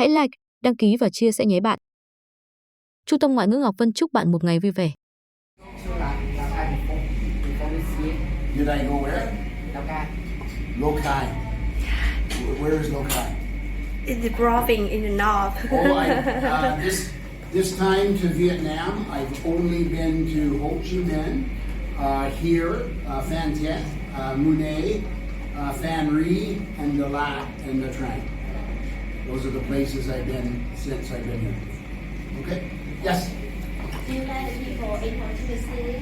Hãy like, đăng ký và chia sẻ nhé bạn. Trung tâm Ngoại ngữ Ngọc Vân chúc bạn một ngày vui vẻ. Did I go where? Lokai. Where is Lokai? In the province in the north. This time to Vietnam, I've only been to Ho Chi Minh, here, Phan Thiet, Mune, Phan Ri, and the Lat and the Trang. Those are the places I've been since I've been here. Okay? Yes? Do you like the people in Ho Chi Minh City?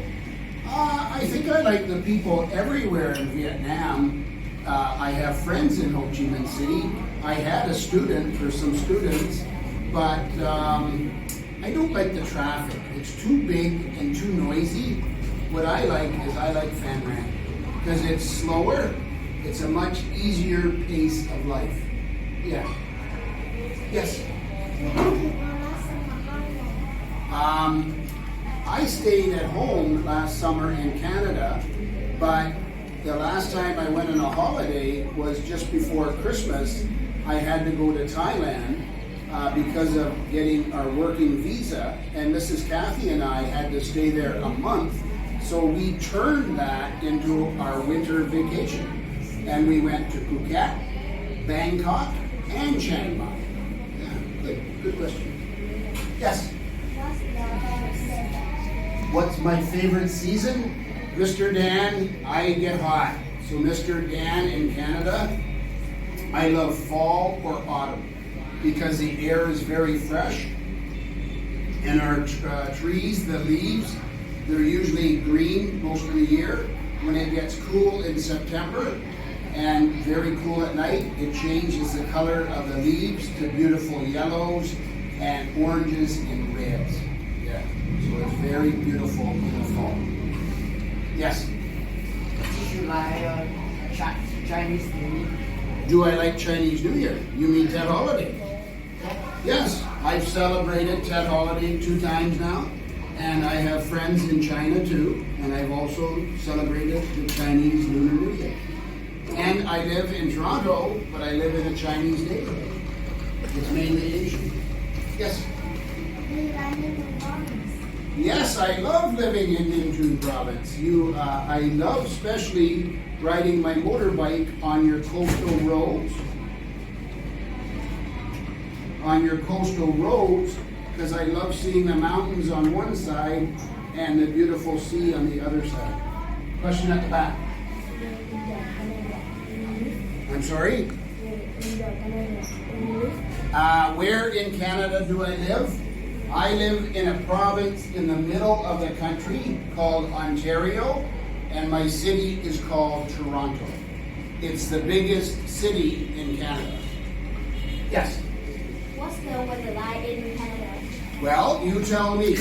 I think I like the people everywhere in Vietnam. I have friends in Ho Chi Minh City. I had a student or some students, but I don't like the traffic. It's too big and too noisy. What I like is Phan Rang because it's slower. It's a much easier pace of life. Yeah. Yes. I stayed at home last summer in Canada, but the last time I went on a holiday was just before Christmas. I had to go to Thailand because of getting our working visa, and Mrs. Kathy and I had to stay there a month. So we turned that into our winter vacation, and we went to Phuket, Bangkok, and Chiang Mai. Yeah, good question. Yes? What's my favorite season? Mr. Dan, I get hot. So Mr. Dan in Canada, I love fall or autumn because the air is very fresh and our trees, the leaves, they're usually green most of the year. When it gets cool in September and very cool at night, it changes the color of the leaves to beautiful yellows and oranges and reds. Yeah, so it's very beautiful in the fall. Yes? Do you like Chinese New Year? Do I like Chinese New Year? You mean Tet Holiday? Yes, I've celebrated Tet Holiday 2 times now, and I have friends in China too, and I've also celebrated the Chinese Lunar New Year. And I live in Toronto, but I live in a Chinese neighborhood. It's mainly Asian. Yes? Yes, I love living in Ninh Thuận province. I love especially riding my motorbike on your coastal roads. Because I love seeing the mountains on one side and the beautiful sea on the other side. Question at the back. I'm sorry? Where in Canada do I live? I live in a province in the middle of the country called Ontario, and my city is called Toronto. It's the biggest city in Canada. Yes? What's the weather like in Canada? Well, you tell me.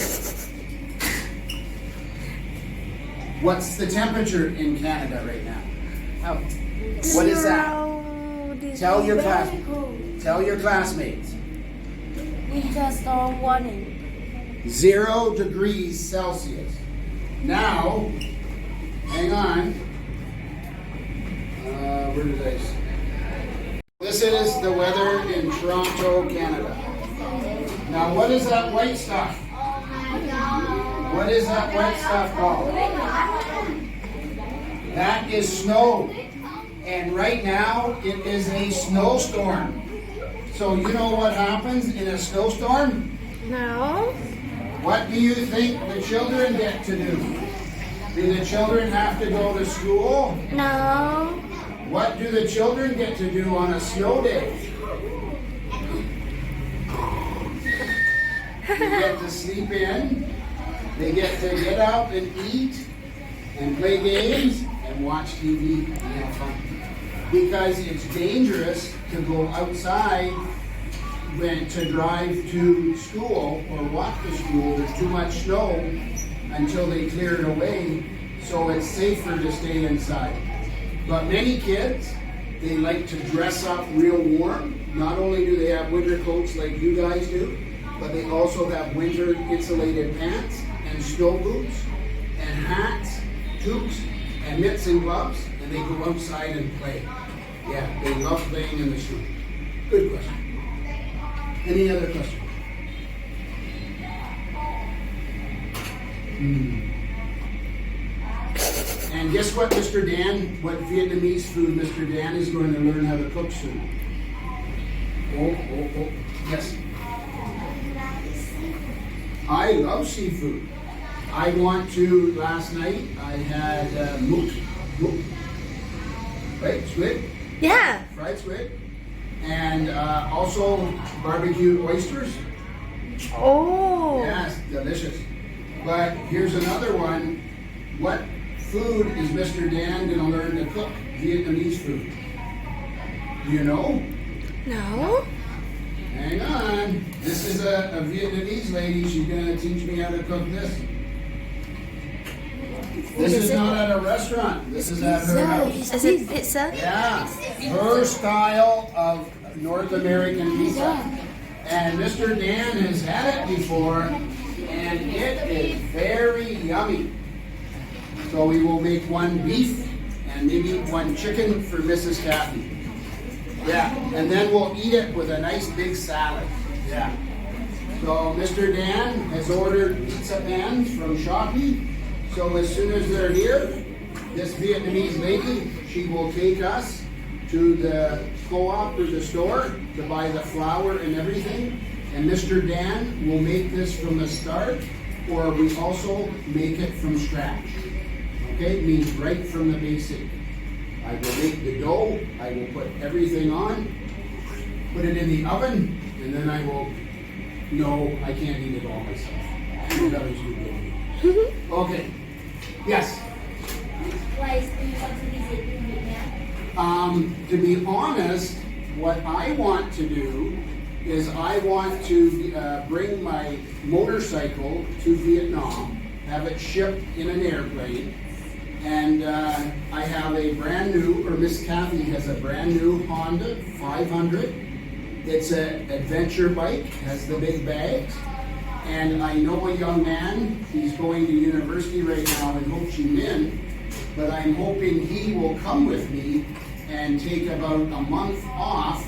What's the temperature in Canada right now? Oh, What is that? Tell your Tell your classmates. winter storm warning. 0 degrees Celsius. Now, hang on. Where did I say? This is the weather in Toronto, Canada. Now, what is that white stuff? What is that white stuff called? That is snow. And right now, it is a snowstorm. So you know what happens in a snowstorm? No. What do you think the children get to do? Do the children have to go to school? No. What do the children get to do on a snow day? They get to sleep in, they get to get up and eat and play games and watch TV and have fun. Because it's dangerous to go outside to drive to school or walk to school. There's too much snow until they clear it away, so it's safer to stay inside. But many kids, they like to dress up real warm. Not only do they have winter coats like you guys do, but they also have winter insulated pants and snow boots and hats, toques, and mitts and gloves, and they go outside and play. Yeah, they love playing in the snow. Good question. Any other question? And guess what, Mr. Dan? What Vietnamese food Mr. Dan is going to learn how to cook soon? Oh. Yes. I love seafood. I want to, last night, I had mook. Right, squid? Yeah. Fried squid. And also barbecued oysters. Oh. Yes, delicious. But here's another one. What food is Mr. Dan going to learn to cook? Vietnamese food. Do you know? No. Hang on. This is a Vietnamese lady. She's going to teach me how to cook this. This is not at a restaurant. This is at her house. Is it pizza? Yeah. Her style of North American pizza. And Mr. Dan has had it before, and it is very yummy. So we will make one beef and maybe one chicken for Mrs. Kathy. Yeah, and then we'll eat it with a nice big salad. Yeah. So Mr. Dan has ordered pizza pans from Shopee. So as soon as they're here, this Vietnamese lady, she will take us to the co-op or the store to buy the flour and everything. And Mr. Dan will make this from the start, or we also make it from scratch. Okay, it means right from the basic. I will make the dough, I will put everything on, put it in the oven, and then I will, no, I can't eat it all myself. That was too good. Okay, yes. Which place do you want to visit in Vietnam? To be honest, what I want to do is I want to bring my motorcycle to Vietnam, have it shipped in an airplane, and I have a brand new, or Miss Kathy has a brand new Honda 500. It's an adventure bike, has the big bags, and I know a young man, he's going to university right now in Ho Chi Minh, but I'm hoping he will come with me and take about a month off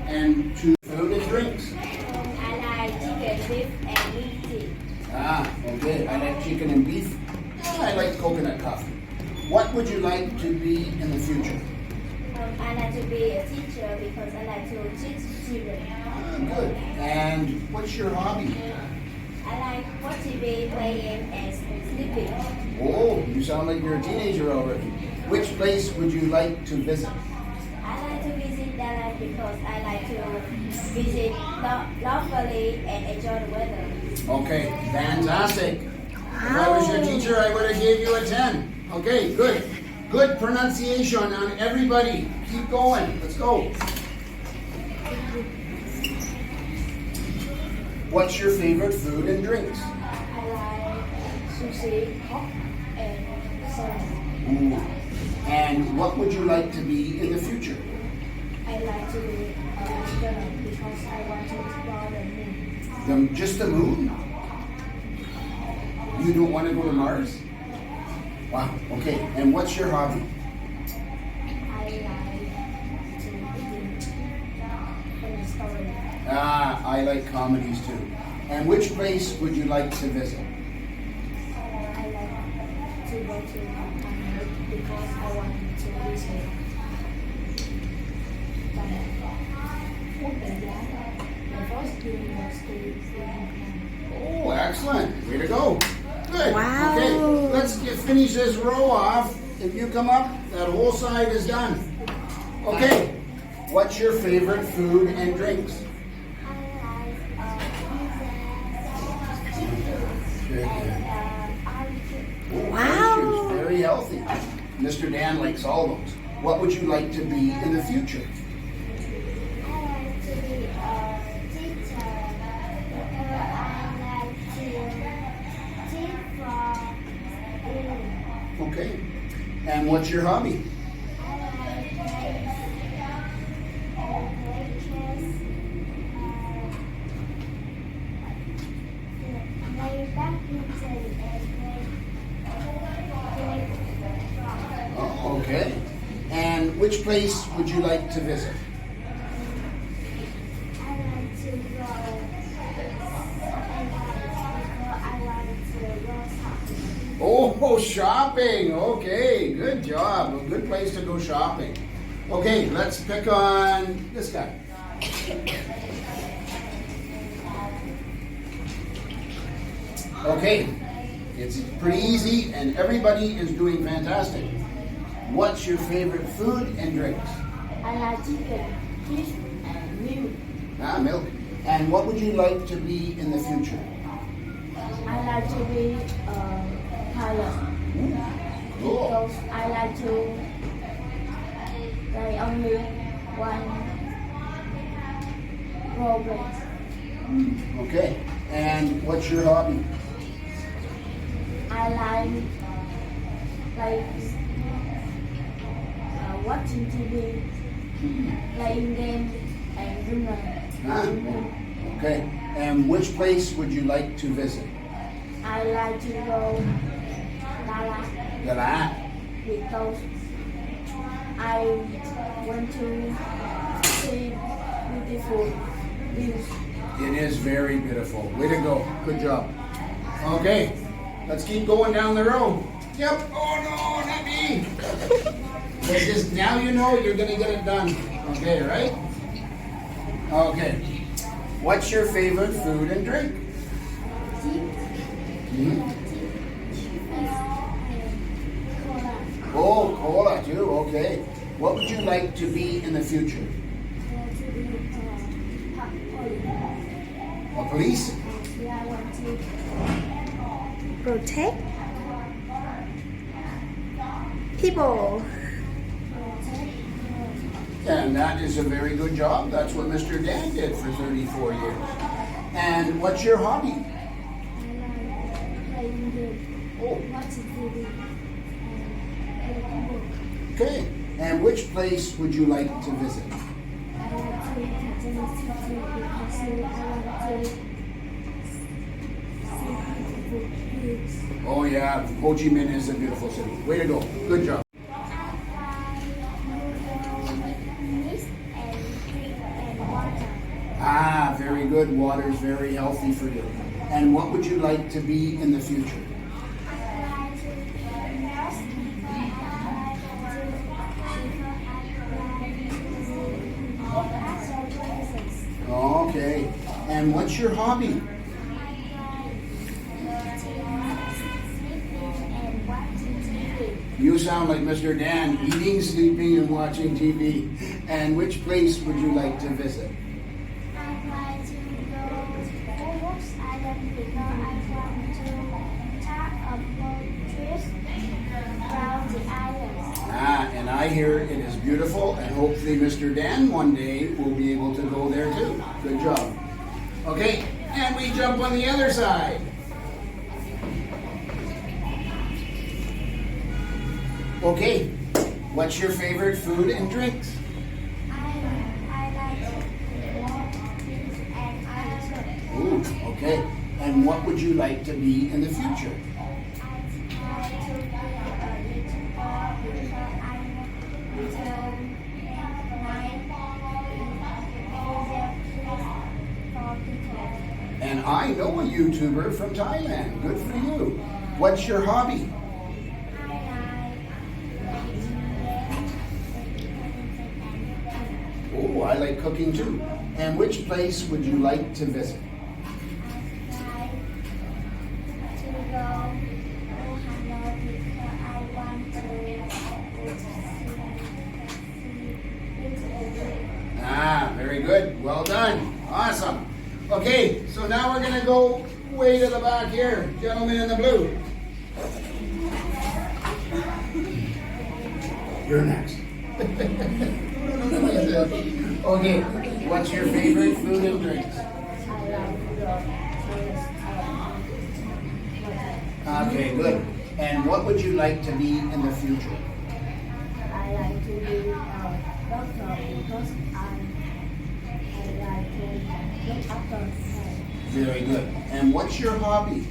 and to food and drinks. I like chicken, beef, and meat tea. Ah, okay. I like chicken and beef. I like coconut coffee. What would you like to be in the future? I like to be a teacher because I like to teach children. Ah, good. And what's your hobby? I like watch TV, play games, and sleeping. Oh, you sound like you're a teenager already. Which place would you like to visit? I like to visit Dallas because I like to visit lawfully and enjoy the weather. Okay, fantastic. If I was your teacher, I would have gave you a 10. Okay, good. Good pronunciation on everybody. Keep going. Let's go. What's your favorite food and drinks? I like sushi, hot, and soda. Ooh. And what would you like to be in the future? I like to be a astronaut because I want to explore the moon. Just the moon? You don't want to go to Mars? Wow, okay. And what's your hobby? I like to read funny stories. Ah, I like comedies too. And which place would you like to visit? I like to go to Japan because I want to visit the first university in Japan. Oh, excellent. Way to go. Good. Wow. Okay, let's finish this row off. If you come up, that whole side is done. Okay. What's your favorite food and drinks? Wow. Very healthy. Mr. Dan likes all those. What would you like to be in the future? I like to be a teacher. I like to teach for English. Okay. And what's your hobby? I like play chess, play badminton, and Oh, okay. And which place would you like to visit? I like to go Oh, shopping. Okay, good job. A good place to go shopping. Okay, let's pick on this guy. Okay, it's pretty easy and everybody is doing fantastic. What's your favorite food and drinks? I like chicken, fish, and milk. Ah, milk. And what would you like to be in the future? I like to be a pilot Cool. because I like to fly only one rocket. Okay. And what's your hobby? I like watching TV, playing games, and running. Huh? Okay. And which place would you like to visit? I like to go Dallas Gala. because I want to see beautiful views. It is very beautiful. Way to go. Good job. Okay. Let's keep going down the road. Yep. Oh no, not me. This is, now you know you're gonna get it done. Okay, right? Okay. What's your favorite food and drink? Hmm? Oh, cola too. Okay. What would you like to be in the future? A police? Protect people. And that is a very good job. That's what Mr. Dan did for 34 years. And what's your hobby? Oh, okay. And which place would you like to visit? Oh yeah, Ho Chi Minh is a beautiful city. Way to go. Good job. Ah, very good. Water is very healthy for you. And what would you like to be in the future? Okay. And what's your hobby? You sound like Mr. Dan, eating, sleeping, and watching TV. And which place would you like to visit? I like to go to Phobos Island because I want to talk about trips around the islands. Ah, and I hear it is beautiful, and hopefully Mr. Dan one day will be able to go there too. Good job. Okay, and we jump on the other side. Okay, what's your favorite food and drinks? I like water and ice cream. Ooh, okay. And what would you like to be in the future? I like to be a YouTuber because I want to for people. And I know a YouTuber from Thailand. Good for you. What's your hobby? Oh, I like cooking too. And which place would you like to visit? Ah, very good. Well done. Awesome. Okay, so now we're going to go way to the back here. Gentleman in the blue. You're next. Okay, what's your favorite food and drinks? Okay, good. And what would you like to be in the future? I like to be a doctor because I like to look after health. Very good. And what's your hobby?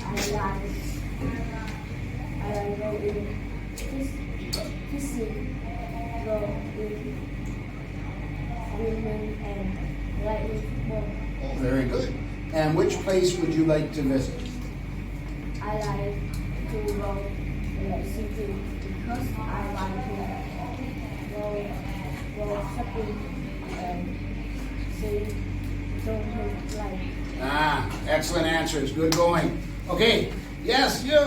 I like go in fishing, go in swimming, and like football. Very good. And which place would you like to visit? I like to go to the city because I want to go shopping and see don't like. Ah, excellent answers. Good going. Okay. Yes, you. No.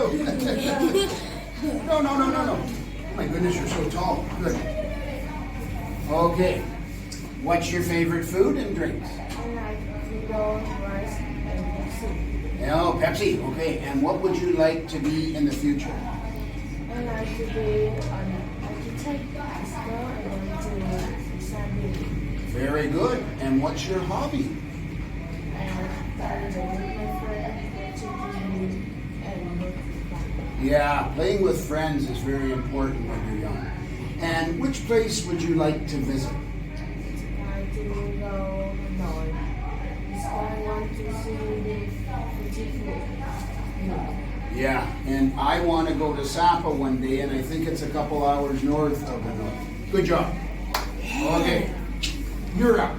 Oh my goodness, you're so tall. Good. Okay. What's your favorite food and drinks? I like to go rice and soup. Oh, Pepsi. Okay. And what would you like to be in the future? I like to be an architect as well and to study Very good. And what's your hobby? and study with my friends to do and work. Yeah, playing with friends is very important when you're young. And which place would you like to visit? I like to go north because I want to see the beautiful. Yeah, and I want to go to Sapa one day, and I think it's a couple hours north of the north. Good job. Okay, you're up.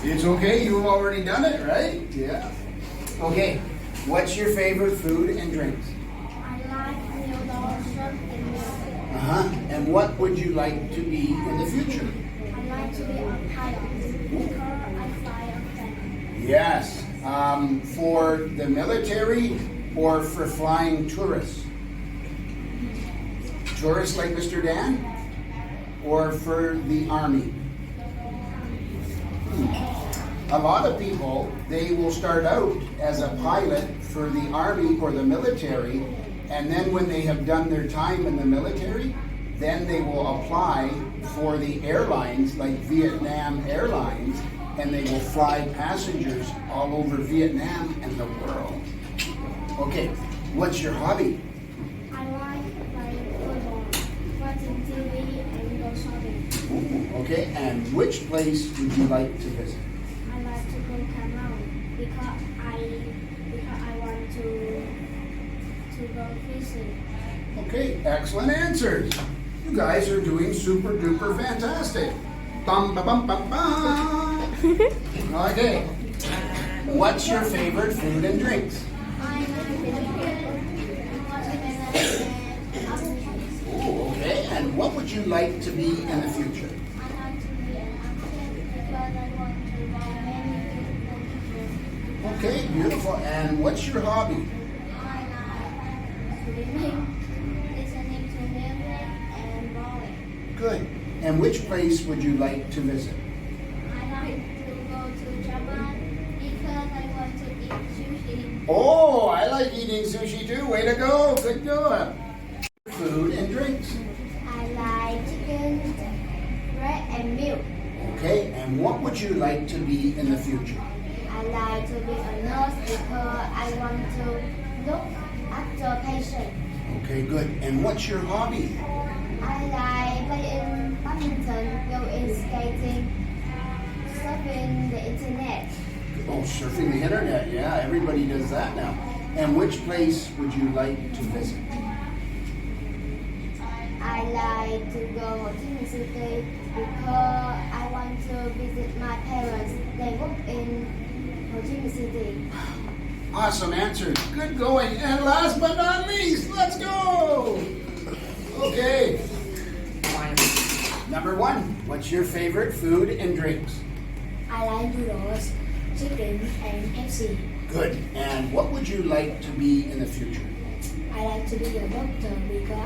It's okay, you've already done it, right? Yeah. Okay, what's your favorite food and drinks? I like noodles, soup, and milk. And what would you like to be in the future? I like to be a pilot because I fly a plane. Yes, for the military or for flying tourists? Tourists like Mr. Dan? Or for the army? A lot of people, they will start out as a pilot for the army or the military, and then when they have done their time in the military, then they will apply for the airlines like Vietnam Airlines, and they will fly passengers all over Vietnam and the world. Okay, what's your hobby? I like playing football, watching TV, and go shopping. Ooh, okay, and which place would you like to visit? I like to go Cameroon because I want to go fishing. Okay, excellent answers. You guys are doing super duper fantastic. Bum ba bum bum bum. Okay. What's your favorite food and drinks? I like Oh, okay. And what would you like to be in the future? I like to be an architect because I want to go many places. Okay, beautiful. And what's your hobby? I like swimming, listening to music, and bowling. Good. And which place would you like to visit? I like to go to Japan because I want to eat sushi. Oh, I like eating sushi too. Way to go. Good going. Food and drinks. I like chicken, bread, and milk. Okay, and what would you like to be in the future? I like to be a nurse because I want to look after patients. Okay, good. And what's your hobby? I like playing badminton, going skating, surfing the internet. Oh, surfing the internet. Yeah, everybody does that now. And which place would you like to visit? I like to go to Ho Chi Minh City because I want to visit my parents. They work in Ho Chi Minh City. Awesome answers. Good going. And last but not least, let's go. Okay. Number one, what's your favorite food and drinks? I like noodles, chicken, and KFC. Good. And what would you like to be in the future? I like to be a doctor because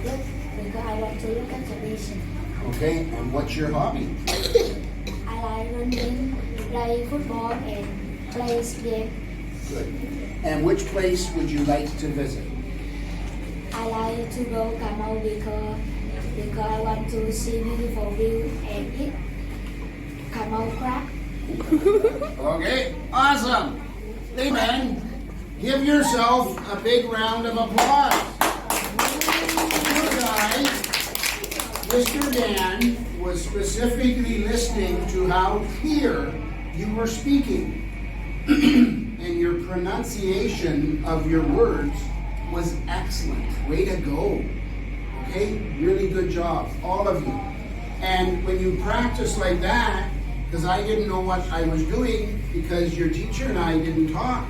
I want to look at the patient. Okay. And what's your hobby? I like running, play football, and play game. Good. And which place would you like to visit? I like to go Cà because I want to see beautiful view and eat Cà crab. Okay. Awesome. Amen. Give yourself a big round of applause. You guys, Mr. Dan was specifically listening to how clear you were speaking. And your pronunciation of your words was excellent. Way to go. Okay? Really good job. All of you. And when you practice like that, because I didn't know what I was doing because your teacher and I didn't talk.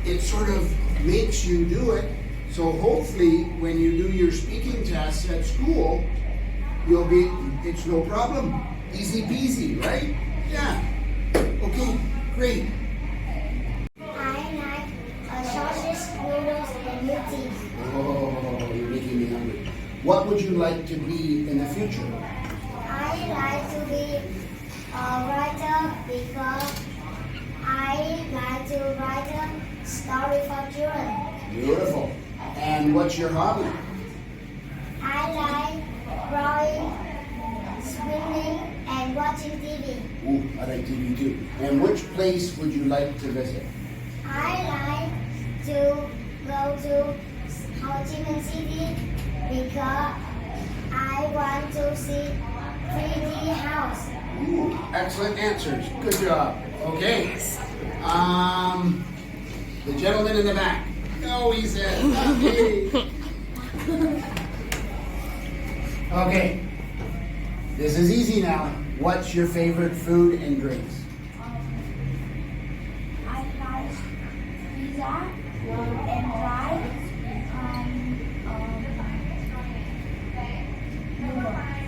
it sort of makes you do it. So hopefully when you do your speaking tests at school, it's no problem. Easy peasy, right? Yeah. Okay, great. I like sausage, noodles, and milk. Oh, you're making me hungry. What would you like to be in the future? I like to be a writer because I like to write a story for children. Beautiful. And what's your hobby? I like drawing, swimming, and watching TV. Ooh, I like TV too. And which place would you like to visit? I like to go to Ho Chi Minh City because I want to see 3D house. Ooh, excellent answers. Good job. Okay. The gentleman in the back. No, he said, not me. Okay. This is easy now. What's your favorite food and drinks? I like pizza and rice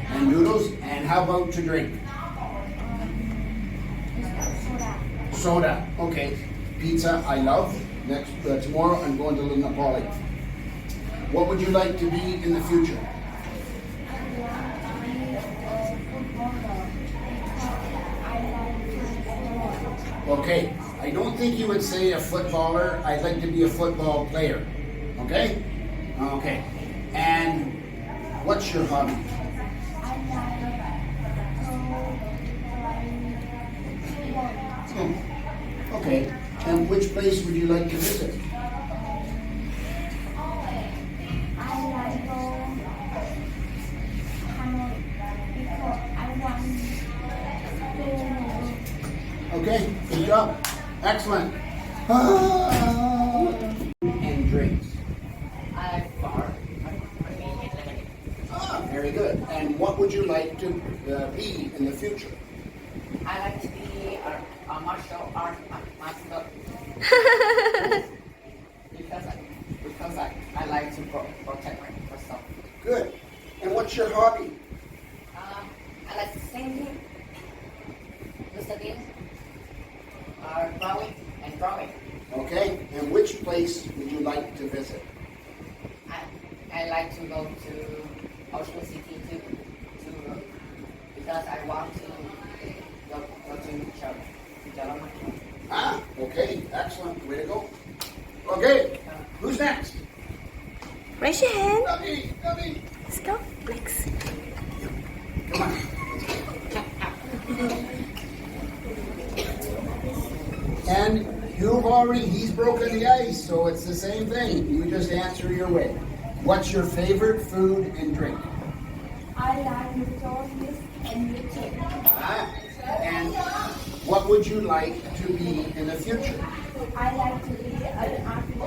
And noodles. And how about to drink? soda. Soda. Okay. Pizza, I love. Next tomorrow, I'm going to Luna Poly. What would you like to be in the future? Okay. I don't think you would say a footballer. I'd like to be a football player. Okay? Okay. And what's your hobby? Oh, okay. And which place would you like to visit? I like to Hanoi because I want to. Okay, good job. Excellent. And drinks. I like bar. Very good. And what would you like to be in the future? I like to be a martial art master because I like to protect myself. Good. And what's your hobby? I like singing, listening, growing and drawing. Okay. And which place would you like to visit? I like to go to Ocean City too, because I want to go to China. Okay. Excellent. Way to go. Okay. Who's next? Raise your hand. Dummy. Let's go. Lex. Come on. And he's broken the ice, so it's the same thing. You just answer your way. What's your favorite food and drink? I like noodles and milk. And what would you like to be in the future? I like to be an architect.